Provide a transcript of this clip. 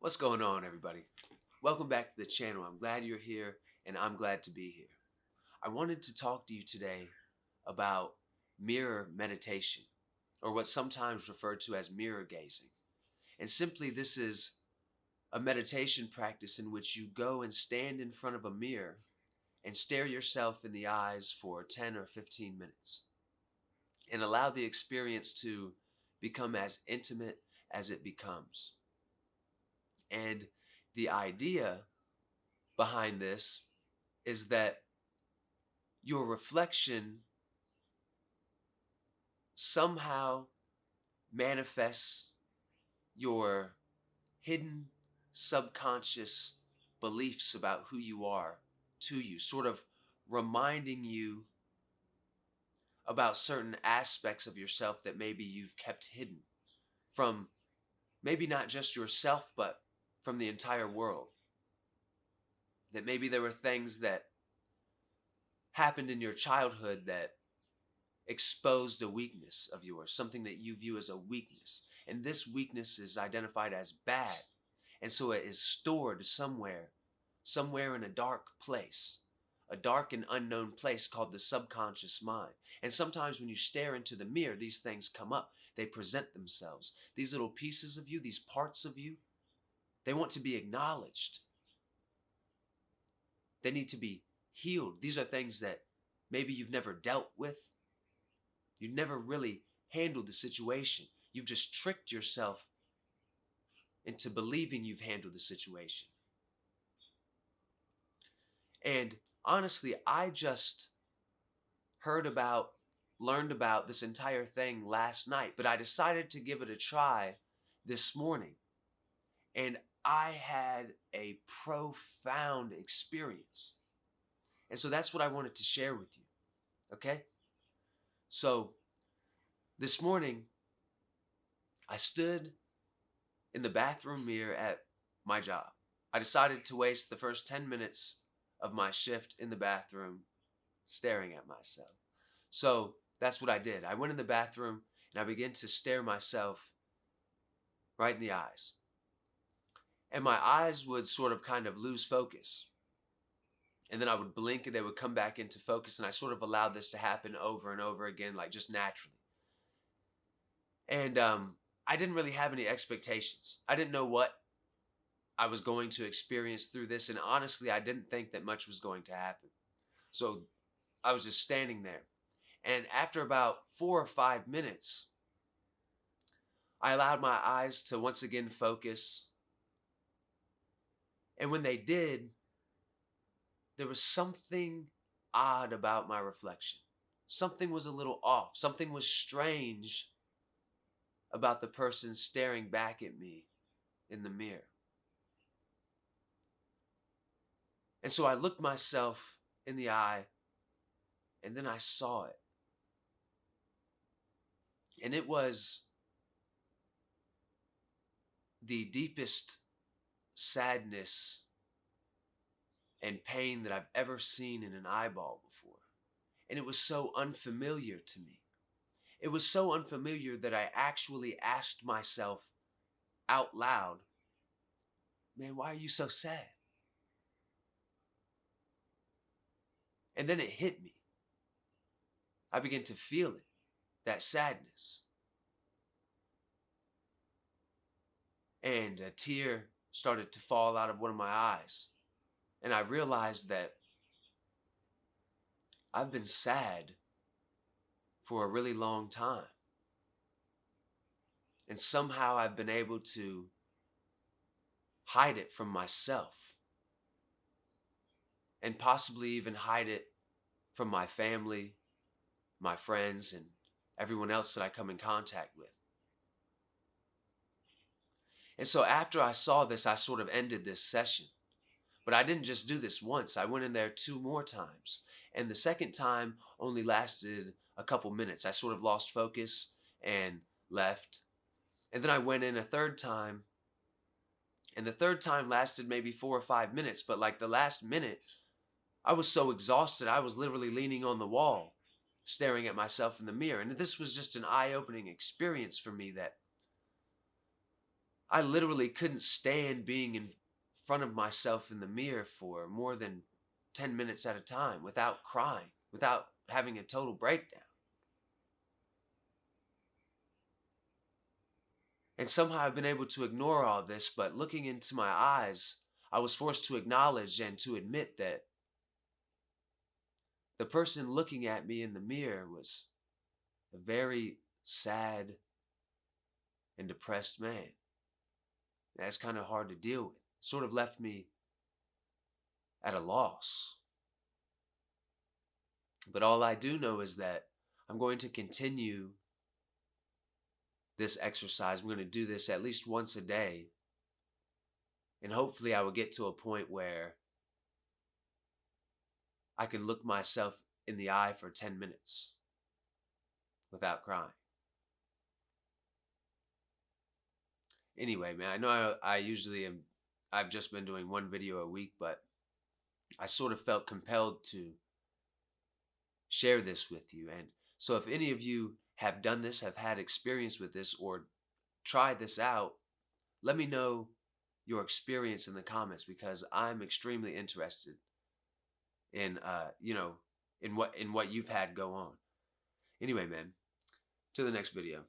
What's going on, everybody? Welcome back to the channel. I'm glad you're here, and I'm glad to be here. I wanted to talk to you today about mirror meditation, or what's sometimes referred to as mirror gazing. And simply, this is a meditation practice in which you go and stand in front of a mirror and stare yourself in the eyes for 10 or 15 minutes and allow the experience to become as intimate as it becomes. And the idea behind this is that your reflection somehow manifests your hidden subconscious beliefs about who you are to you, sort of reminding you about certain aspects of yourself that maybe you've kept hidden from maybe not just yourself, but from the entire world. That maybe there were things that happened in your childhood that exposed a weakness of yours, something that you view as a weakness. And this weakness is identified as bad. And so it is stored somewhere in a dark place, a dark and unknown place called the subconscious mind. And sometimes when you stare into the mirror, these things come up. They present themselves. These little pieces of you, these parts of you, they want to be acknowledged. They need to be healed. These are things that maybe you've never dealt with. You've never really handled the situation. You've just tricked yourself into believing you've handled the situation. And honestly, I just learned about this entire thing last night, but I decided to give it a try this morning. And I had a profound experience. And so that's what I wanted to share with you. Okay? So this morning, I stood in the bathroom mirror at my job. I decided to waste the first 10 minutes of my shift in the bathroom staring at myself. So that's what I did. I went in the bathroom and I began to stare myself right in the eyes. And my eyes would sort of kind of lose focus. And then I would blink and they would come back into focus. And I sort of allowed this to happen over and over again, like just naturally. And I didn't really have any expectations. I didn't know what I was going to experience through this. And honestly, I didn't think that much was going to happen. So I was just standing there. And after about 4 or 5 minutes, I allowed my eyes to once again focus. And when they did, there was something odd about my reflection. Something was a little off. Something was strange about the person staring back at me in the mirror. And so I looked myself in the eye, and then I saw it. And it was the deepest sadness and pain that I've ever seen in an eyeball before. And it was so unfamiliar to me. It was so unfamiliar that I actually asked myself out loud, man, why are you so sad? And then it hit me. I began to feel it, that sadness. And a tear started to fall out of one of my eyes. And I realized that I've been sad for a really long time. And somehow I've been able to hide it from myself. And possibly even hide it from my family, my friends, and everyone else that I come in contact with. And so after I saw this, I sort of ended this session. But I didn't just do this once. I went in there 2 more times. And the second time only lasted a couple minutes. I sort of lost focus and left. And then I went in a third time. And the third time lasted maybe 4 or 5 minutes. But like the last minute, I was so exhausted, I was literally leaning on the wall, staring at myself in the mirror. And this was just an eye-opening experience for me that I literally couldn't stand being in front of myself in the mirror for more than 10 minutes at a time without crying, without having a total breakdown. And somehow I've been able to ignore all this, but looking into my eyes, I was forced to acknowledge and to admit that the person looking at me in the mirror was a very sad and depressed man. That's kind of hard to deal with. It sort of left me at a loss. But all I do know is that I'm going to continue this exercise. I'm going to do this at least once a day. And hopefully I will get to a point where I can look myself in the eye for 10 minutes without crying. Anyway, man, I know I usually am, I've just been doing one video a week, but I sort of felt compelled to share this with you. And so if any of you have done this, have had experience with this, or tried this out, let me know your experience in the comments, because I'm extremely interested in in what you've had go on. Anyway, man, to the next video.